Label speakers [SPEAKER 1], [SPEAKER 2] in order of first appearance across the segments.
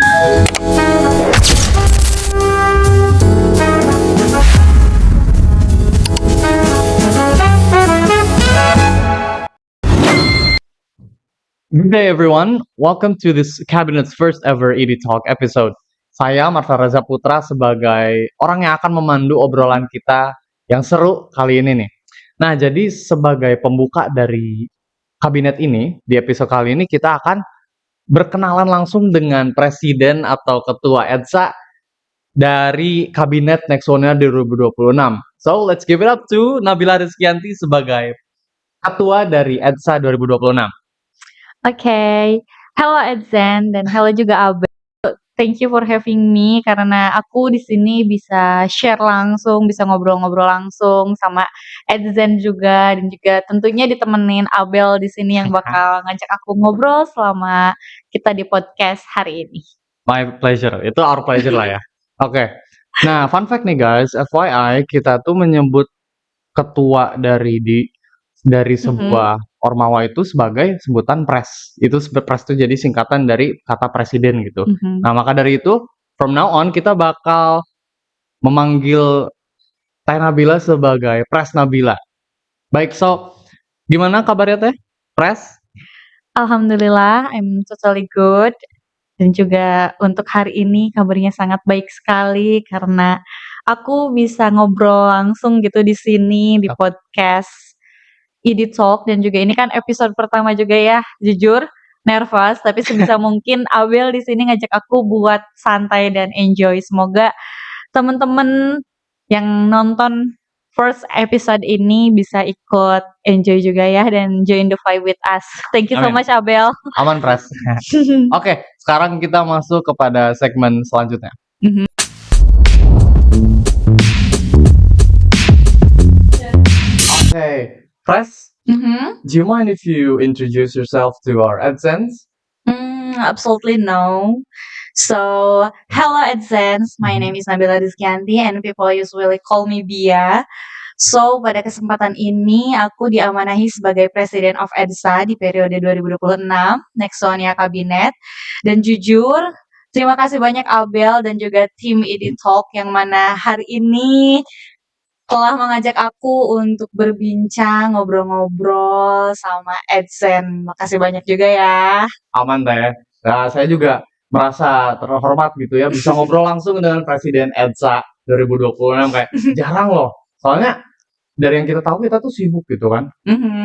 [SPEAKER 1] Good day everyone, welcome to this Cabinet's first ever ED Talk episode. Saya Marta Raza Putra sebagai orang yang akan memandu obrolan kita yang seru kali ini nih. Nah, jadi sebagai pembuka dari kabinet ini, di episode kali ini kita akan berkenalan langsung dengan Presiden atau Ketua EDSA dari Kabinet Nexonia 2026. So, let's give it up to Nabila Rizkyanti sebagai Ketua dari EDSA 2026.
[SPEAKER 2] Oke, hello Edzan dan hello juga Abel. Thank you for having me karena aku di sini bisa share langsung, bisa ngobrol-ngobrol langsung sama Edzan juga dan juga tentunya ditemenin Abel di sini yang bakal ngajak aku ngobrol selama kita di podcast hari ini.
[SPEAKER 1] My pleasure, itu our pleasure lah ya. Oke. Nah, fun fact nih guys, FYI kita tuh menyebut ketua dari sebuah ormawa itu sebagai sebutan pres. Itu pres itu jadi singkatan dari kata presiden gitu. Nah, maka dari itu from now on kita bakal memanggil Teh Nabila sebagai Pres Nabila. Baik, so gimana kabarnya Teh? Pres?
[SPEAKER 2] Alhamdulillah, I'm totally good. Dan juga untuk hari ini kabarnya sangat baik sekali karena aku bisa ngobrol langsung gitu di sini di podcast ED Talk dan juga ini kan episode pertama juga ya. Jujur nervous tapi sebisa mungkin Abel di sini ngajak aku buat santai dan enjoy. Semoga teman-teman yang nonton first episode ini bisa ikut enjoy juga ya dan join the vibe with us. Thank you so much Abel.
[SPEAKER 1] Aman Pres. Oke, sekarang kita masuk kepada segmen selanjutnya. Okay, Pres, do you mind if you introduce yourself to our AdSense?
[SPEAKER 2] Absolutely no. So, hello AdSense, my name is Nabila Rizkyanti and people usually call me Bia. So, pada kesempatan ini aku diamanahi sebagai Presiden of EDSA di periode 2026, Nexonia Kabinet. Dan jujur, terima kasih banyak Abel dan juga tim ED Talk yang mana hari ini telah mengajak aku untuk berbincang, ngobrol-ngobrol sama Edsen. Makasih banyak juga ya.
[SPEAKER 1] Aman Teh. Nah, saya juga merasa terhormat gitu ya bisa ngobrol langsung dengan Presiden EDSA 2026 kayak jarang loh. Soalnya dari yang kita tahu kita tuh sibuk gitu kan.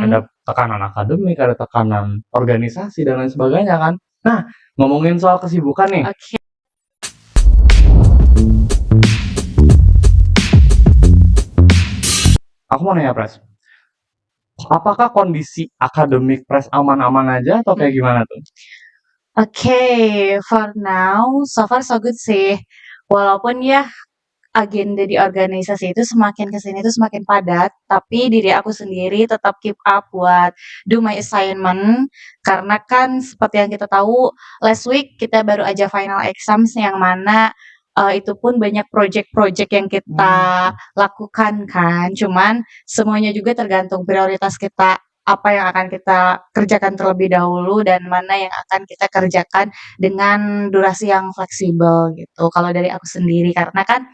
[SPEAKER 1] Ada tekanan akademik, ada tekanan organisasi dan lain sebagainya kan. Nah, ngomongin soal kesibukan nih.
[SPEAKER 2] Oke.
[SPEAKER 1] Aku mau nanya Pres, apakah kondisi akademik Pres aman-aman aja atau kayak gimana tuh?
[SPEAKER 2] Oke, for now, so far so good sih. Walaupun ya agenda di organisasi itu semakin kesini itu semakin padat, tapi diri aku sendiri tetap keep up buat do my assignment. Karena kan seperti yang kita tahu, last week kita baru aja final exams yang mana itu pun banyak project-project yang kita lakukan kan. Cuman semuanya juga tergantung prioritas kita, apa yang akan kita kerjakan terlebih dahulu dan mana yang akan kita kerjakan dengan durasi yang fleksibel gitu. Kalau dari aku sendiri karena kan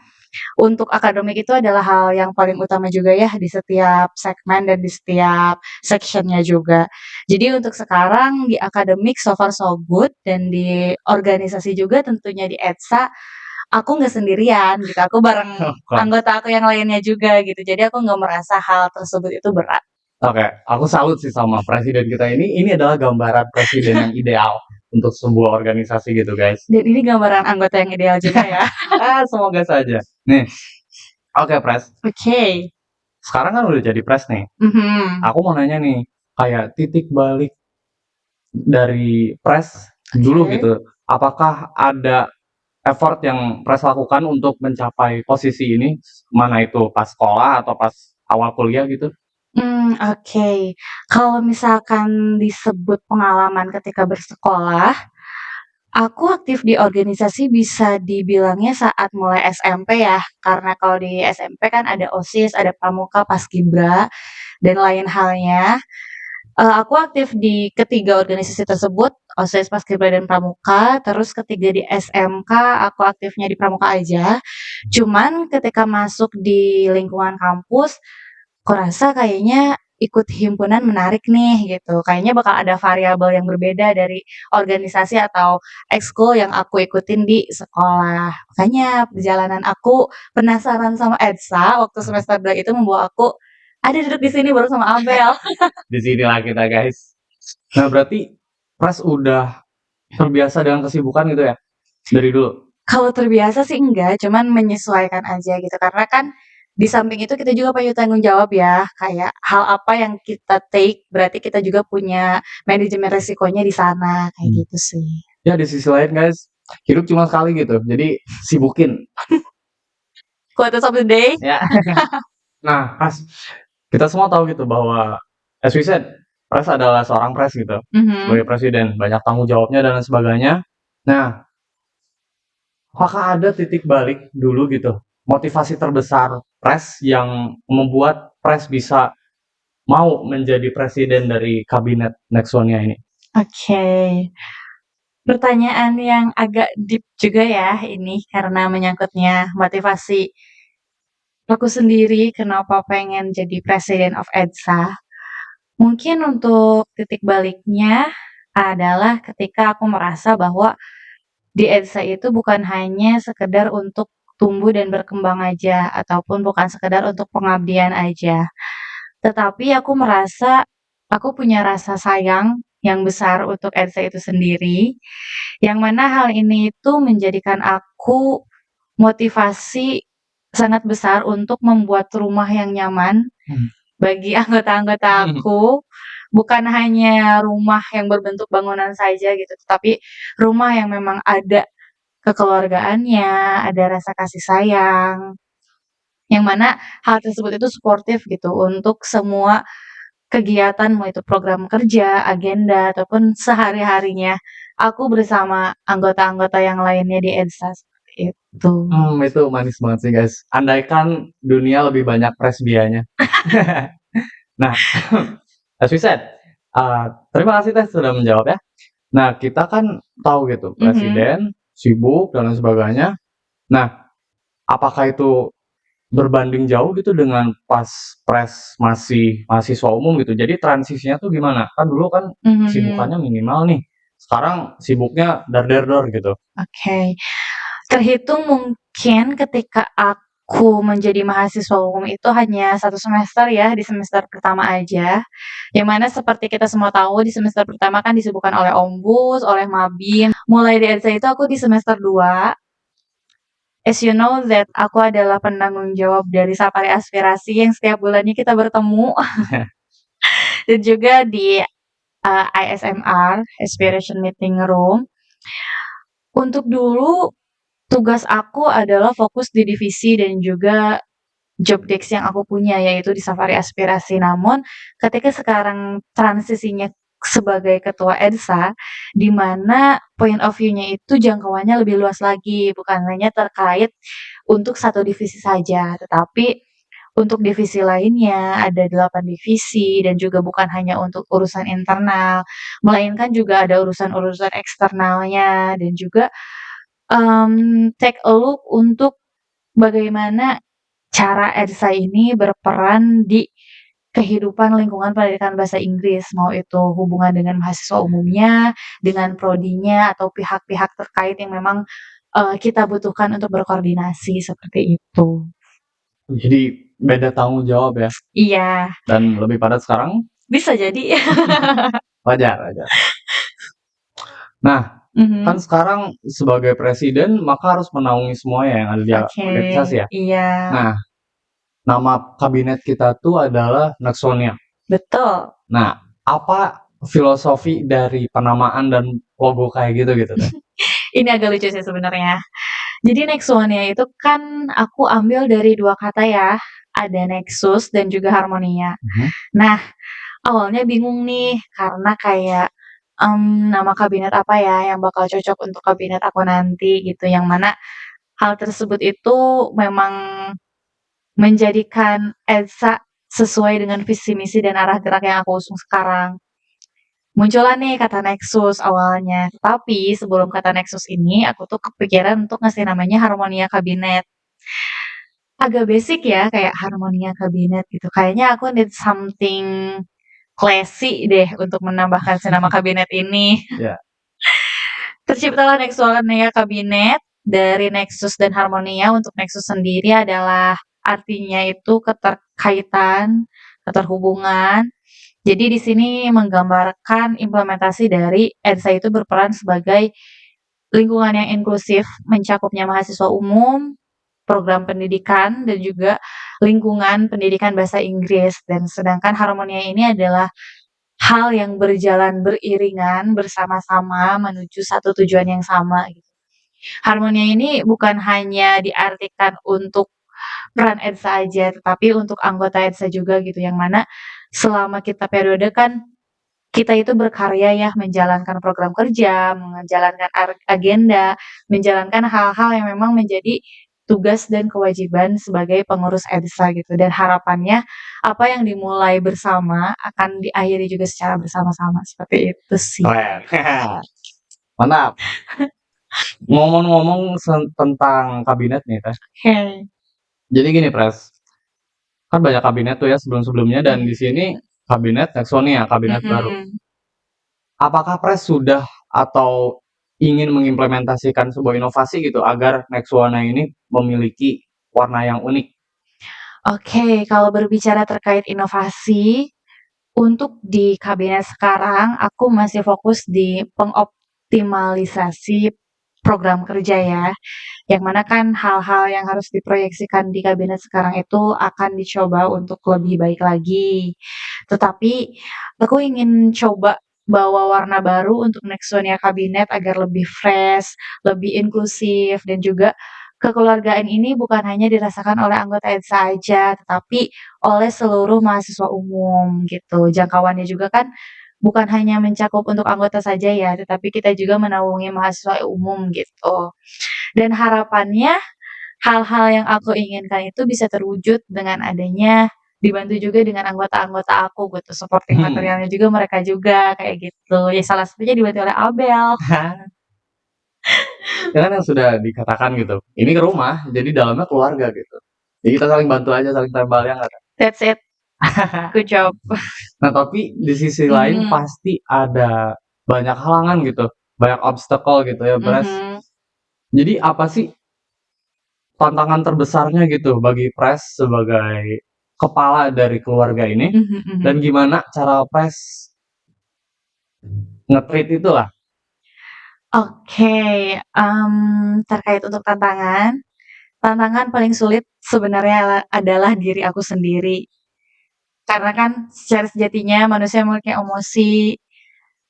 [SPEAKER 2] untuk akademik itu adalah hal yang paling utama juga ya di setiap segmen dan di setiap sectionnya juga. Jadi untuk sekarang di akademik so far so good dan di organisasi juga tentunya di EDSA aku nggak sendirian gitu, aku bareng anggota aku yang lainnya juga gitu. Jadi aku nggak merasa hal tersebut itu berat.
[SPEAKER 1] Oke, aku salut sih sama presiden kita ini. Ini adalah gambaran presiden yang ideal untuk sebuah organisasi gitu guys.
[SPEAKER 2] Dan ini gambaran anggota yang ideal juga ya.
[SPEAKER 1] Semoga saja. Nih, oke Pres.
[SPEAKER 2] Oke.
[SPEAKER 1] Sekarang kan udah jadi Pres nih. Aku mau nanya nih, kayak titik balik dari Pres dulu gitu. Apakah ada effort yang Pres lakukan untuk mencapai posisi ini, mana itu pas sekolah atau pas awal kuliah gitu?
[SPEAKER 2] Oke. Kalau misalkan disebut pengalaman ketika bersekolah, aku aktif di organisasi bisa dibilangnya saat mulai SMP ya, karena kalau di SMP kan ada OSIS, ada Pramuka, Paskibra, dan lain halnya. Aku aktif di ketiga organisasi tersebut, OSIS, Paskibra, dan Pramuka. Terus ketiga di SMK, aku aktifnya di Pramuka aja. Cuman ketika masuk di lingkungan kampus, aku rasa kayaknya ikut himpunan menarik nih gitu. Kayaknya bakal ada variabel yang berbeda dari organisasi atau ekskul yang aku ikutin di sekolah. Makanya perjalanan aku penasaran sama EDSA waktu semester 2 itu membawa aku ada duduk di sini baru sama Abel.
[SPEAKER 1] Di sinilah kita, guys. Nah, berarti Pras udah terbiasa dengan kesibukan gitu ya? Dari dulu?
[SPEAKER 2] Kalau terbiasa sih enggak, cuman menyesuaikan aja gitu. Karena kan di samping itu kita juga punya tanggung jawab ya, kayak hal apa yang kita take, berarti kita juga punya manajemen resikonya di sana, kayak gitu sih.
[SPEAKER 1] Ya, di sisi lain, guys, hidup cuma sekali gitu. Jadi sibukin.
[SPEAKER 2] Quotes of the day.
[SPEAKER 1] Ya. Nah, Pras, kita semua tahu gitu bahwa as we said, Pras adalah seorang pres gitu. Sebagai presiden, banyak tanggung jawabnya dan lain sebagainya. Nah, apakah ada titik balik dulu gitu? Motivasi terbesar Pres yang membuat Pres bisa mau menjadi presiden dari kabinet Nexonia ini?
[SPEAKER 2] Oke. Pertanyaan yang agak deep juga ya ini karena menyangkutnya motivasi aku sendiri kenapa pengen jadi presiden of EDSA. Mungkin untuk titik baliknya adalah ketika aku merasa bahwa di EDSA itu bukan hanya sekedar untuk tumbuh dan berkembang aja ataupun bukan sekedar untuk pengabdian aja. Tetapi aku merasa aku punya rasa sayang yang besar untuk EDSA itu sendiri, yang mana hal ini itu menjadikan aku motivasi sangat besar untuk membuat rumah yang nyaman bagi anggota-anggota aku. Bukan hanya rumah yang berbentuk bangunan saja gitu, tetapi rumah yang memang ada kekeluargaannya, ada rasa kasih sayang, yang mana hal tersebut itu suportif gitu untuk semua kegiatan, mau itu program kerja, agenda, ataupun sehari-harinya aku bersama anggota-anggota yang lainnya di EDSA, seperti itu.
[SPEAKER 1] Itu manis banget sih, guys. Andaikan dunia lebih banyak presbianya. Nah, as we said, terima kasih Teh sudah menjawab ya. Nah, kita kan tahu gitu, presiden sibuk dan lain sebagainya. Nah, apakah itu berbanding jauh gitu dengan pas Pres masih mahasiswa umum gitu? Jadi transisinya tuh gimana? Kan dulu kan kesibukannya minimal nih, sekarang sibuknya dar-dar gitu.
[SPEAKER 2] Oke. Terhitung mungkin ketika aku menjadi mahasiswa umum itu hanya 1 semester ya, di semester pertama aja. Yang mana seperti kita semua tahu di semester pertama kan disibukkan oleh Ombus, oleh Mabim. Mulai di EDSA itu aku di semester 2. As you know that aku adalah penanggung jawab dari Safari Aspirasi yang setiap bulannya kita bertemu. Dan juga di ISMR, Aspiration Meeting Room. Untuk dulu tugas aku adalah fokus di divisi dan juga job desk yang aku punya, yaitu di Safari Aspirasi. Namun, ketika sekarang transisinya sebagai ketua EDSA, di mana point of view-nya itu jangkauannya lebih luas lagi, bukan hanya terkait untuk satu divisi saja, tetapi untuk divisi lainnya ada 8 divisi dan juga bukan hanya untuk urusan internal, melainkan juga ada urusan-urusan eksternalnya dan juga take a look untuk bagaimana cara EDSA ini berperan di kehidupan lingkungan pendidikan bahasa Inggris, mau itu hubungan dengan mahasiswa umumnya, dengan prodinya, atau pihak-pihak terkait yang memang kita butuhkan untuk berkoordinasi, seperti itu.
[SPEAKER 1] Jadi beda tanggung jawab ya?
[SPEAKER 2] Iya.
[SPEAKER 1] Dan lebih padat sekarang?
[SPEAKER 2] Bisa jadi.
[SPEAKER 1] Wajar. Nah, kan sekarang sebagai presiden maka harus menaungi semuanya yang ada di organisasi ya?
[SPEAKER 2] Iya.
[SPEAKER 1] Nah, nama kabinet kita tuh adalah Nexonia.
[SPEAKER 2] Betul.
[SPEAKER 1] Nah, apa filosofi dari penamaan dan logo kayak gitu Teh?
[SPEAKER 2] Ini agak lucu sih sebenarnya. Jadi Nexonia itu kan aku ambil dari 2 kata ya, ada Nexus dan juga Harmonia. Nah, awalnya bingung nih karena kayak, nama kabinet apa ya yang bakal cocok untuk kabinet aku nanti gitu, yang mana hal tersebut itu memang menjadikan EDSA sesuai dengan visi misi dan arah gerak yang aku usung sekarang. Muncullah nih kata Nexus awalnya, tapi sebelum kata Nexus ini aku tuh kepikiran untuk ngasih namanya Harmonia Kabinet. Agak basic ya, kayak Harmonia Kabinet gitu. Kayaknya aku need something classy deh untuk menambahkan si nama kabinet ini.
[SPEAKER 1] Ya.
[SPEAKER 2] Terciptalah Nexuania Kabinet dari Nexus dan Harmonia. Untuk Nexus sendiri adalah artinya itu keterkaitan, keterhubungan. Jadi di sini menggambarkan implementasi dari EDSA itu berperan sebagai lingkungan yang inklusif, mencakupnya mahasiswa umum, program pendidikan, dan juga lingkungan pendidikan bahasa Inggris. Dan sedangkan Harmonia ini adalah hal yang berjalan beriringan bersama-sama menuju satu tujuan yang sama gitu. Harmonia ini bukan hanya diartikan untuk peran EDSA aja, tetapi untuk anggota EDSA juga gitu, yang mana selama kita periode kan kita itu berkarya ya, menjalankan program kerja, menjalankan agenda, menjalankan hal-hal yang memang menjadi tugas dan kewajiban sebagai pengurus EDSA gitu. Dan harapannya apa yang dimulai bersama akan diakhiri juga secara bersama-sama, seperti itu sih.
[SPEAKER 1] Keren. Mantap. Ngomong-ngomong tentang kabinet nih, Teh.
[SPEAKER 2] Oke.
[SPEAKER 1] Jadi gini, Pres. Kan banyak kabinet tuh ya sebelum-sebelumnya dan di sini kabinet Nexonia, kabinet baru. Apakah Pres sudah atau ingin mengimplementasikan sebuah inovasi gitu agar Nexuana ini memiliki warna yang unik?
[SPEAKER 2] Oke, kalau berbicara terkait inovasi, untuk di kabinet sekarang aku masih fokus di pengoptimalisasi program kerja ya. Yang mana kan hal-hal yang harus diproyeksikan di kabinet sekarang itu akan dicoba untuk lebih baik lagi. Tetapi aku ingin coba bawa warna baru untuk Nexonia kabinet agar lebih fresh, lebih inklusif, dan juga kekeluargaan ini bukan hanya dirasakan oleh anggota EDSA aja, tetapi oleh seluruh mahasiswa umum gitu. Jangkauannya juga kan bukan hanya mencakup untuk anggota saja ya, tetapi kita juga menaungi mahasiswa umum gitu. Dan harapannya hal-hal yang aku inginkan itu bisa terwujud dengan adanya dibantu juga dengan anggota-anggota aku gitu, supporting materialnya juga mereka juga kayak gitu. Ya salah satunya dibantu oleh Abel.
[SPEAKER 1] Ya kan yang sudah dikatakan gitu. Ini ke rumah, jadi dalamnya keluarga gitu. Jadi kita saling bantu aja, saling tembal ya nggak?
[SPEAKER 2] That's it. Good job.
[SPEAKER 1] Nah tapi di sisi lain pasti ada banyak halangan gitu, banyak obstacle gitu ya, Pres. Jadi apa sih tantangan terbesarnya gitu bagi Pres sebagai kepala dari keluarga ini? Dan gimana cara Pres nge-treat itulah?
[SPEAKER 2] Oke, terkait untuk tantangan paling sulit sebenarnya adalah diri aku sendiri. Karena kan secara sejatinya manusia memiliki emosi,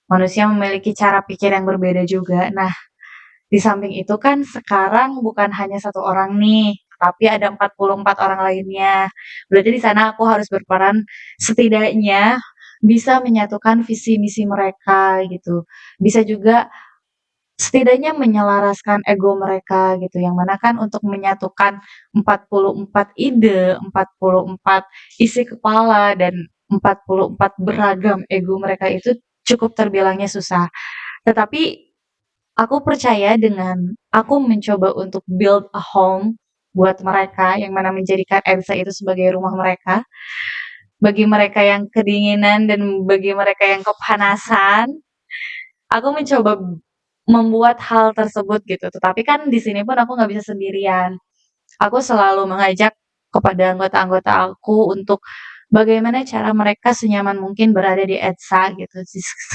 [SPEAKER 2] manusia memiliki cara pikir yang berbeda juga. Nah, di samping itu kan sekarang bukan hanya satu orang nih, tapi ada 44 orang lainnya. Berarti di sana aku harus berperan setidaknya bisa menyatukan visi misi mereka gitu. Bisa juga setidaknya menyelaraskan ego mereka gitu, yang mana kan untuk menyatukan 44 ide, 44 isi kepala, dan 44 beragam ego mereka itu cukup terbilangnya susah. Tetapi aku percaya dengan aku mencoba untuk build a home buat mereka, yang mana menjadikan EDSA itu sebagai rumah mereka. Bagi mereka yang kedinginan dan bagi mereka yang kepanasan, aku mencoba membuat hal tersebut gitu. Tetapi kan di sini pun aku nggak bisa sendirian. Aku selalu mengajak kepada anggota-anggota aku untuk bagaimana cara mereka senyaman mungkin berada di EDSA gitu.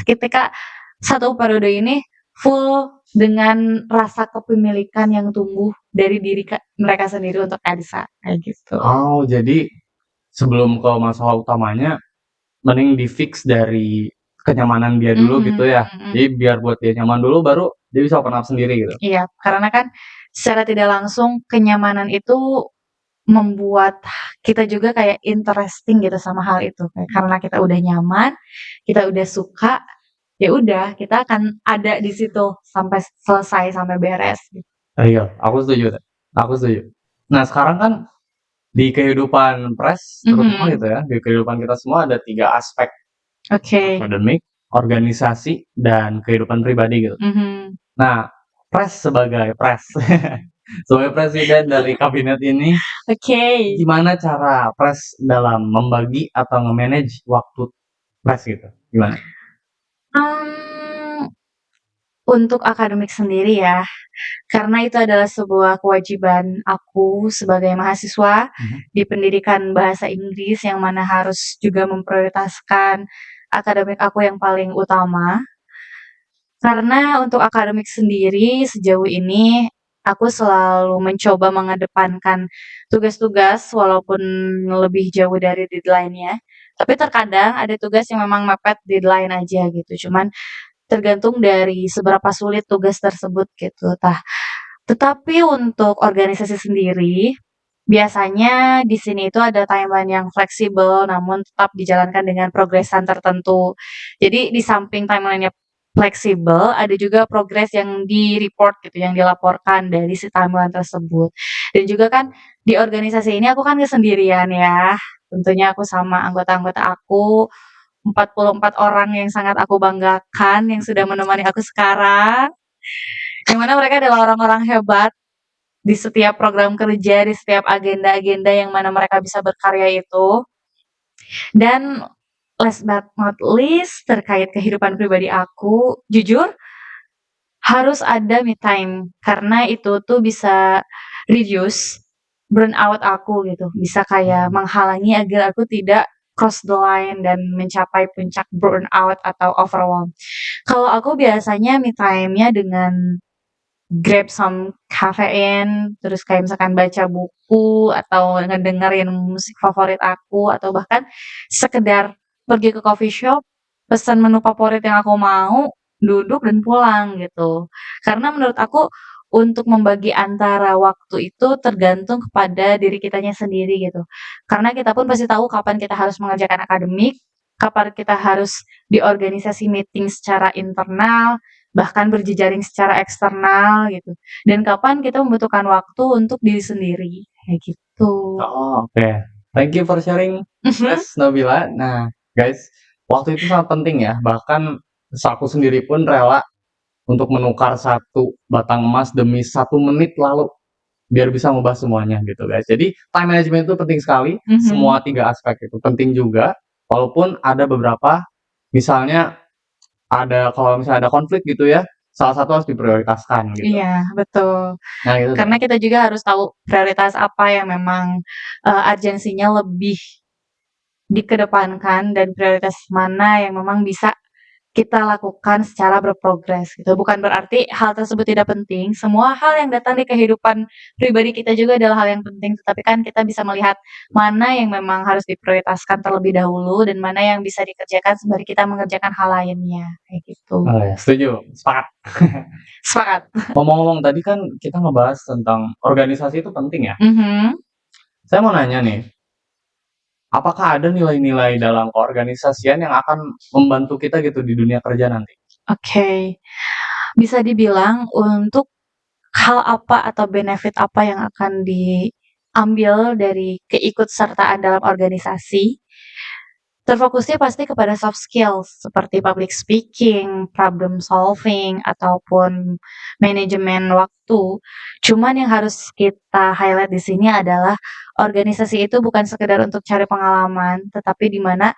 [SPEAKER 2] Ketika satu periode ini full dengan rasa kepemilikan yang tumbuh dari diri mereka sendiri untuk EDSA kayak gitu.
[SPEAKER 1] Oh, jadi sebelum ke masalah utamanya, mending di-fix dari kenyamanan dia dulu gitu ya. Jadi biar buat dia nyaman dulu, baru dia bisa open up sendiri gitu.
[SPEAKER 2] Iya, karena kan secara tidak langsung kenyamanan itu membuat kita juga kayak interesting gitu sama hal itu. Karena kita udah nyaman, kita udah suka, ya udah kita akan ada di situ sampai selesai, sampai beres gitu.
[SPEAKER 1] Iya, aku setuju. Aku setuju. Nah, sekarang kan di kehidupan Pres terutama gitu ya, di kehidupan kita semua ada 3 aspek.
[SPEAKER 2] Oke.
[SPEAKER 1] Akademik, organisasi dan kehidupan pribadi gitu.
[SPEAKER 2] Mhm.
[SPEAKER 1] Nah, sebagai sebagai presiden dari kabinet ini,
[SPEAKER 2] Oke.
[SPEAKER 1] gimana cara dalam membagi atau nge-manage waktu gitu? Gimana?
[SPEAKER 2] Mmm, untuk akademik sendiri ya, karena itu adalah sebuah kewajiban aku sebagai mahasiswa
[SPEAKER 1] Mhm.
[SPEAKER 2] di pendidikan bahasa Inggris yang mana harus juga memprioritaskan akademik aku yang paling utama. Karena untuk akademik sendiri sejauh ini aku selalu mencoba mengedepankan tugas-tugas walaupun lebih jauh dari deadline-nya. Tapi terkadang ada tugas yang memang mepet deadline aja gitu, cuman tergantung dari seberapa sulit tugas tersebut gitu. Tetapi untuk organisasi sendiri, biasanya di sini itu ada timeline yang fleksibel namun tetap dijalankan dengan progresan tertentu. Jadi di samping timeline-nya fleksibel, ada juga progres yang di-report gitu, yang dilaporkan dari si timeline tersebut. Dan juga kan di organisasi ini aku kan nggak sendirian ya, tentunya aku sama anggota-anggota aku, 44 orang yang sangat aku banggakan yang sudah menemani aku sekarang, yang mana mereka adalah orang-orang hebat di setiap program kerja, di setiap agenda-agenda yang mana mereka bisa berkarya itu. Dan last but not least, terkait kehidupan pribadi aku, jujur harus ada me time, karena itu tuh bisa reduce burnout aku gitu, bisa kayak menghalangi agar aku tidak cross the line dan mencapai puncak burnout atau overwhelm. Kalau aku biasanya me time-nya dengan grab some caffeine, terus kayak misalkan baca buku atau ngedengerin musik favorit aku, atau bahkan sekedar pergi ke coffee shop, pesan menu favorit yang aku mau, duduk dan pulang gitu. Karena menurut aku untuk membagi antara waktu itu tergantung kepada diri kitanya sendiri gitu. Karena kita pun pasti tahu kapan kita harus mengerjakan akademik, kapan kita harus di organisasi meeting secara internal, bahkan berjejaring secara eksternal gitu, dan kapan kita membutuhkan waktu untuk diri sendiri, kayak gitu.
[SPEAKER 1] Oh, oke. Thank you for sharing,
[SPEAKER 2] Mhm.
[SPEAKER 1] Mas Nabila. Nah, guys, waktu itu sangat penting ya, bahkan aku sendiri pun rela untuk menukar satu batang emas demi 1 menit lalu, biar bisa membahas semuanya gitu, guys. Jadi time management itu penting sekali, semua
[SPEAKER 2] Mhm.
[SPEAKER 1] 3 aspek itu penting juga, walaupun ada beberapa misalnya kalau misalnya ada konflik gitu ya, salah satu harus diprioritaskan gitu.
[SPEAKER 2] Iya, betul.
[SPEAKER 1] Nah gitu tuh.
[SPEAKER 2] Karena kita juga harus tahu prioritas apa yang memang, urgensinya lebih dikedepankan dan prioritas mana yang memang bisa kita lakukan secara berprogres gitu. Bukan berarti hal tersebut tidak penting, semua hal yang datang di kehidupan pribadi kita juga adalah hal yang penting, tetapi kan kita bisa melihat mana yang memang harus diprioritaskan terlebih dahulu dan mana yang bisa dikerjakan sembari kita mengerjakan hal lainnya, kayak gitu.
[SPEAKER 1] Oh ya, setuju, sepakat.
[SPEAKER 2] Sepakat.
[SPEAKER 1] Ngomong-ngomong tadi kan kita ngebahas tentang organisasi itu penting ya.
[SPEAKER 2] Mhm,
[SPEAKER 1] Saya mau nanya nih, apakah ada nilai-nilai dalam keorganisasian yang akan membantu kita gitu di dunia kerja nanti?
[SPEAKER 2] oke. Bisa dibilang untuk hal apa atau benefit apa yang akan diambil dari keikutsertaan dalam organisasi, terfokusnya pasti kepada soft skills seperti public speaking, problem solving, ataupun manajemen waktu. Cuman yang harus kita highlight di sini adalah organisasi itu bukan sekedar untuk cari pengalaman, tetapi di mana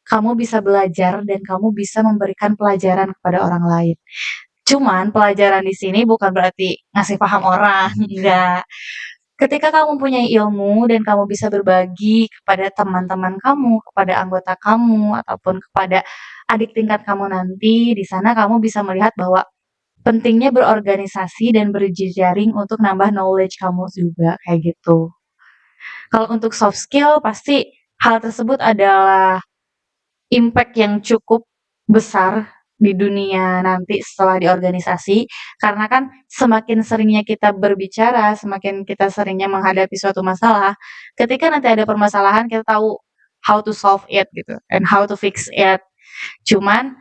[SPEAKER 2] kamu bisa belajar dan kamu bisa memberikan pelajaran kepada orang lain. Cuman pelajaran di sini bukan berarti ngasih paham orang, enggak. Ketika kamu punya ilmu dan kamu bisa berbagi kepada teman-teman kamu, kepada anggota kamu, ataupun kepada adik tingkat kamu nanti, di sana kamu bisa melihat bahwa pentingnya berorganisasi dan berjejaring untuk nambah knowledge kamu juga, kayak gitu. Kalau untuk soft skill pasti hal tersebut adalah impact yang cukup besar di dunia nanti setelah di organisasi, karena kan semakin seringnya kita berbicara, semakin kita seringnya menghadapi suatu masalah, ketika nanti ada permasalahan kita tahu how to solve it gitu, and how to fix it. Cuman,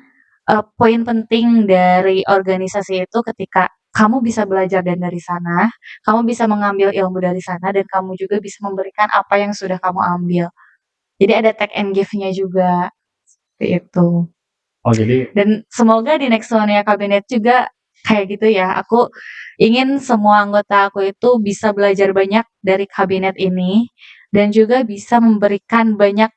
[SPEAKER 2] poin penting dari organisasi itu ketika kamu bisa belajar dari sana, kamu bisa mengambil ilmu dari sana, dan kamu juga bisa memberikan apa yang sudah kamu ambil. Jadi ada take and give-nya juga, seperti itu.
[SPEAKER 1] Oh, jadi
[SPEAKER 2] Dan semoga di next one-nya kabinet juga kayak gitu ya. Aku ingin semua anggota aku itu bisa belajar banyak dari kabinet ini dan juga bisa memberikan banyak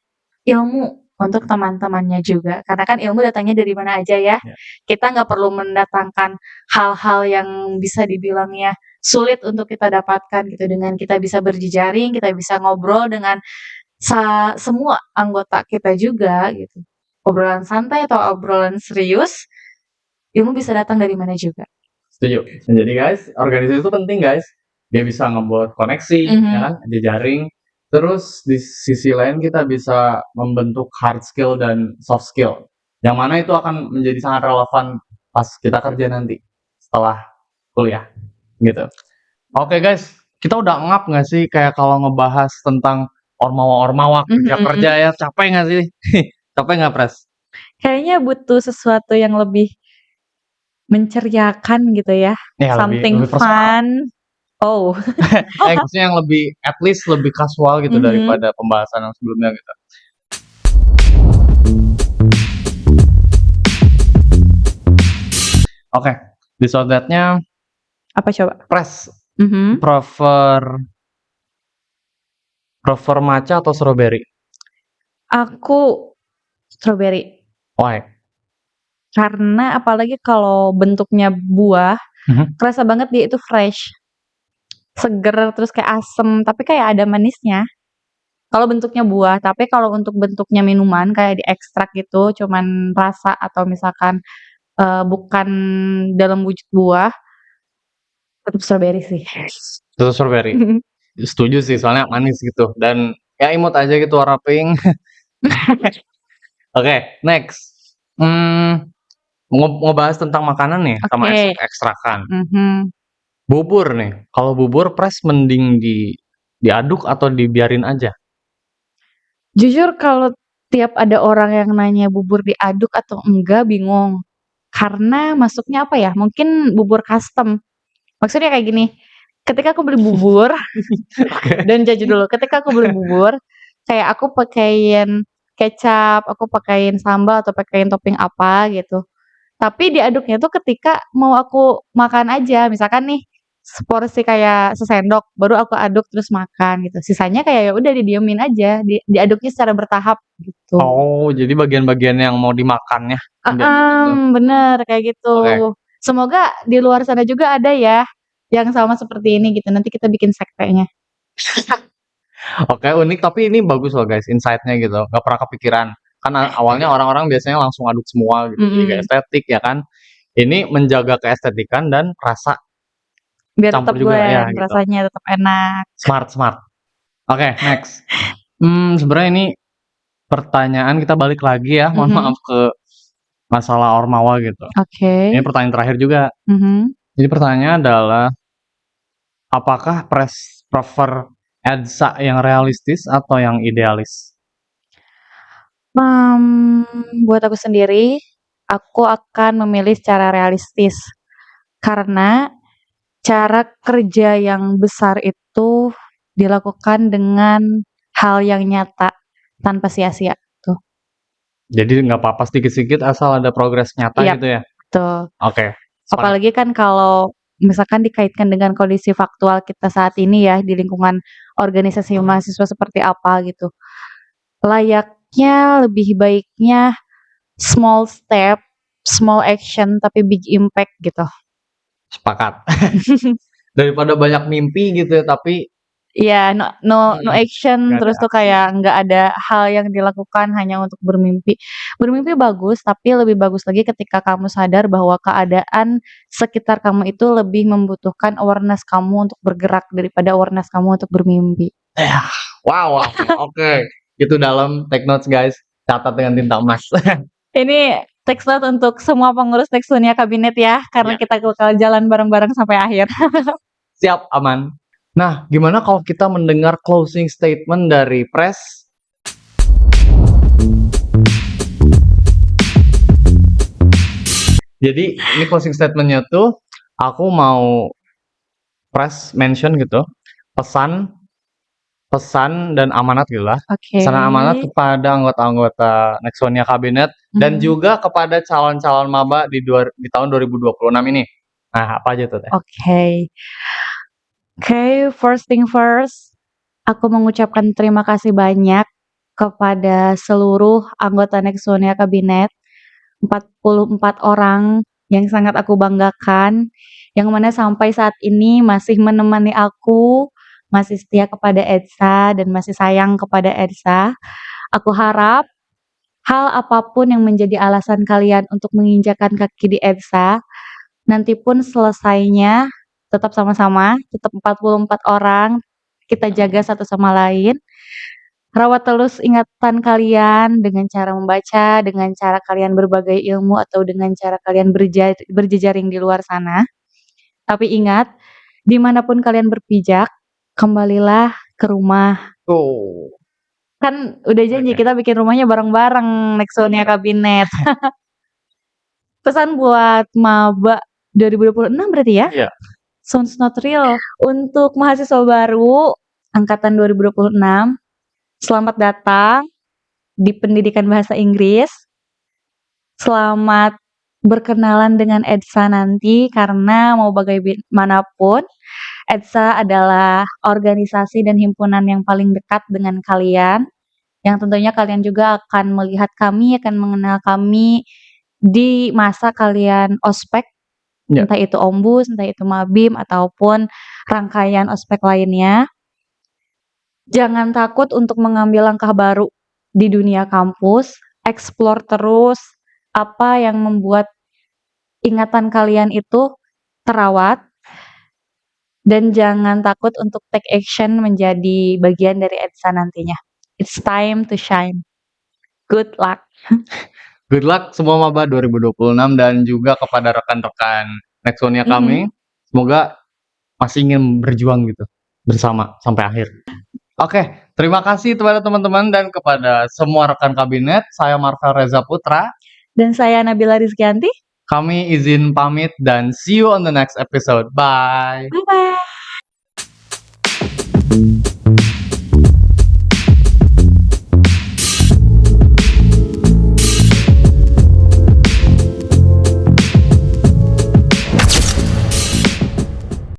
[SPEAKER 2] ilmu untuk teman-temannya juga. Karena kan ilmu datangnya dari mana aja ya.
[SPEAKER 1] ya,
[SPEAKER 2] Kita nggak perlu mendatangkan hal-hal yang bisa dibilangnya sulit untuk kita dapatkan gitu. Dengan kita bisa berjejaring, kita bisa ngobrol dengan semua anggota kita juga gitu. Obrolan santai atau obrolan serius, ilmu bisa datang dari mana juga.
[SPEAKER 1] setuju. Jadi guys, organisasi itu penting guys. Dia bisa ngebuat koneksi, ya kan, jejaring. Terus di sisi lain kita bisa membentuk hard skill dan soft skill. Yang mana itu akan menjadi sangat relevan pas kita kerja nanti setelah kuliah, gitu. Oke guys, kita udah ngap nggak sih kayak kalau ngebahas tentang ormawa-ormawa kerja-kerja ya, capek nggak sih? Capek nggak, Pres?
[SPEAKER 2] Kayaknya butuh sesuatu yang lebih menceriakan gitu ya.
[SPEAKER 1] Ya,
[SPEAKER 2] Something
[SPEAKER 1] lebih personal.
[SPEAKER 2] fun. Oh.
[SPEAKER 1] Maksudnya yang lebih, at least lebih casual gitu daripada pembahasan yang sebelumnya gitu. Oke, disordernya
[SPEAKER 2] Apa coba?
[SPEAKER 1] Pres prefer matcha atau strawberry?
[SPEAKER 2] Aku strawberry.
[SPEAKER 1] Why?
[SPEAKER 2] Karena apalagi kalau bentuknya buah, kerasa banget dia itu fresh. Seger terus kayak asem, tapi kayak ada manisnya. Kalau bentuknya buah, tapi kalau untuk bentuknya minuman kayak diekstrak gitu, cuman rasa atau misalkan bukan dalam wujud buah, tetap strawberry sih.
[SPEAKER 1] Itu strawberry. Setuju sih, soalnya manis gitu dan ya imut aja gitu warna pink. Oke, next. Ngebahas tentang makanan nih sama ekstrakan. Bubur nih, kalau bubur Pres mending diaduk atau dibiarin aja?
[SPEAKER 2] Jujur kalau tiap ada orang yang nanya bubur diaduk atau enggak bingung. Karena masuknya apa ya, mungkin bubur custom. Maksudnya kayak gini, ketika aku beli bubur dan jujur dulu, ketika aku beli bubur, kayak aku pakein kecap, aku pakein sambal atau pakein topping apa gitu. Tapi diaduknya tuh ketika mau aku makan aja, misalkan nih seporsi kayak sesendok, baru aku aduk terus makan gitu. Sisanya kayak ya udah didiemin aja, diaduknya secara bertahap gitu.
[SPEAKER 1] Oh, jadi bagian-bagian yang mau dimakannya.
[SPEAKER 2] Bener kayak gitu.
[SPEAKER 1] Oke.
[SPEAKER 2] Semoga di luar sana juga ada ya yang sama seperti ini gitu. Nanti kita bikin sektenya.
[SPEAKER 1] Oke, unik tapi ini bagus loh guys, insight-nya gitu. Gak pernah kepikiran. Kan awalnya orang-orang biasanya langsung aduk semua gitu, jadi gak estetik ya kan. Ini menjaga keestetikan dan rasa
[SPEAKER 2] Biar
[SPEAKER 1] campur
[SPEAKER 2] tetap
[SPEAKER 1] juga ya
[SPEAKER 2] blend,
[SPEAKER 1] gitu.
[SPEAKER 2] rasanya tetap enak.
[SPEAKER 1] Smart. Oke, next. Sebenarnya ini pertanyaan kita balik lagi ya, mohon maaf ke masalah ormawa gitu.
[SPEAKER 2] Oke.
[SPEAKER 1] Ini pertanyaan terakhir juga. Jadi pertanyaannya adalah, apakah prefer EDSA yang realistis atau yang idealis?
[SPEAKER 2] Buat aku sendiri, aku akan memilih secara realistis. Karena cara kerja yang besar itu dilakukan dengan hal yang nyata tanpa sia-sia tuh.
[SPEAKER 1] Jadi nggak apa-apa sedikit-sedikit asal ada progres nyata gitu ya?
[SPEAKER 2] Betul.
[SPEAKER 1] Oke.
[SPEAKER 2] Apalagi kan kalau misalkan dikaitkan dengan kondisi faktual kita saat ini ya di lingkungan organisasi mahasiswa seperti apa gitu. Layaknya lebih baiknya small step, small action tapi big impact gitu.
[SPEAKER 1] Sepakat. Daripada banyak mimpi gitu ya, tapi
[SPEAKER 2] Iya, no action terus tuh kayak nggak ada hal yang dilakukan hanya untuk bermimpi. Bermimpi bagus, tapi lebih bagus lagi ketika kamu sadar bahwa keadaan sekitar kamu itu lebih membutuhkan awareness kamu untuk bergerak daripada awareness kamu untuk bermimpi.
[SPEAKER 1] Wow, oke. Itu dalam take notes guys, catat dengan tinta emas.
[SPEAKER 2] Ini take note untuk semua pengurus next one-nya kabinet ya, karena kita bakal jalan bareng-bareng sampai akhir.
[SPEAKER 1] Siap, aman. Nah, gimana kalau kita mendengar closing statement dari Pres? Jadi, ini closing statement-nya tuh, aku mau Pres mention gitu, pesan pesan dan amanat gitu lah.
[SPEAKER 2] Oke.
[SPEAKER 1] Pesan dan amanat kepada anggota-anggota Nexonia Kabinet dan
[SPEAKER 2] Mhm.
[SPEAKER 1] juga kepada calon-calon maba di tahun 2026 ini. Nah, apa aja tuh Teh?
[SPEAKER 2] Oke. First thing first, aku mengucapkan terima kasih banyak kepada seluruh anggota Nexonia Kabinet, 44 orang yang sangat aku banggakan, yang mana sampai saat ini masih menemani aku, masih setia kepada EDSA dan masih sayang kepada EDSA. Aku harap hal apapun yang menjadi alasan kalian untuk menginjakan kaki di EDSA, nanti pun selesainya tetap sama-sama, tetap 44 orang, kita jaga satu sama lain. Rawat terus ingatan kalian dengan cara membaca, dengan cara kalian berbagai ilmu, atau dengan cara kalian berjejaring di luar sana. Tapi ingat, dimanapun kalian berpijak, kembalilah ke rumah.
[SPEAKER 1] Oh.
[SPEAKER 2] Kan udah janji
[SPEAKER 1] Oke.
[SPEAKER 2] kita bikin rumahnya bareng-bareng Nexonia Kabinet. Pesan buat maba 2026 berarti ya?
[SPEAKER 1] Iya.
[SPEAKER 2] Sounds not real. Untuk mahasiswa baru angkatan 2026, selamat datang di pendidikan bahasa Inggris. Selamat berkenalan dengan EDSA nanti, karena mau bagaimanapun EDSA adalah organisasi dan himpunan yang paling dekat dengan kalian, yang tentunya kalian juga akan melihat kami, akan mengenal kami di masa kalian ospek,
[SPEAKER 1] Ya.
[SPEAKER 2] entah itu ombus, entah itu mabim, ataupun rangkaian ospek lainnya. Jangan takut untuk mengambil langkah baru di dunia kampus, explore terus apa yang membuat ingatan kalian itu terawat, dan jangan takut untuk take action menjadi bagian dari EDSA nantinya. It's time to shine. Good luck.
[SPEAKER 1] Good luck semua maba 2026 dan juga kepada rekan-rekan Nexonia kami. Semoga masih ingin berjuang gitu bersama sampai akhir. Oke, terima kasih kepada teman-teman dan kepada semua rekan kabinet. Saya Marvel Reza Putra.
[SPEAKER 2] Dan saya Nabila Rizkyanti.
[SPEAKER 1] Kami izin pamit dan see you on the next episode. Bye.
[SPEAKER 2] Bye-bye.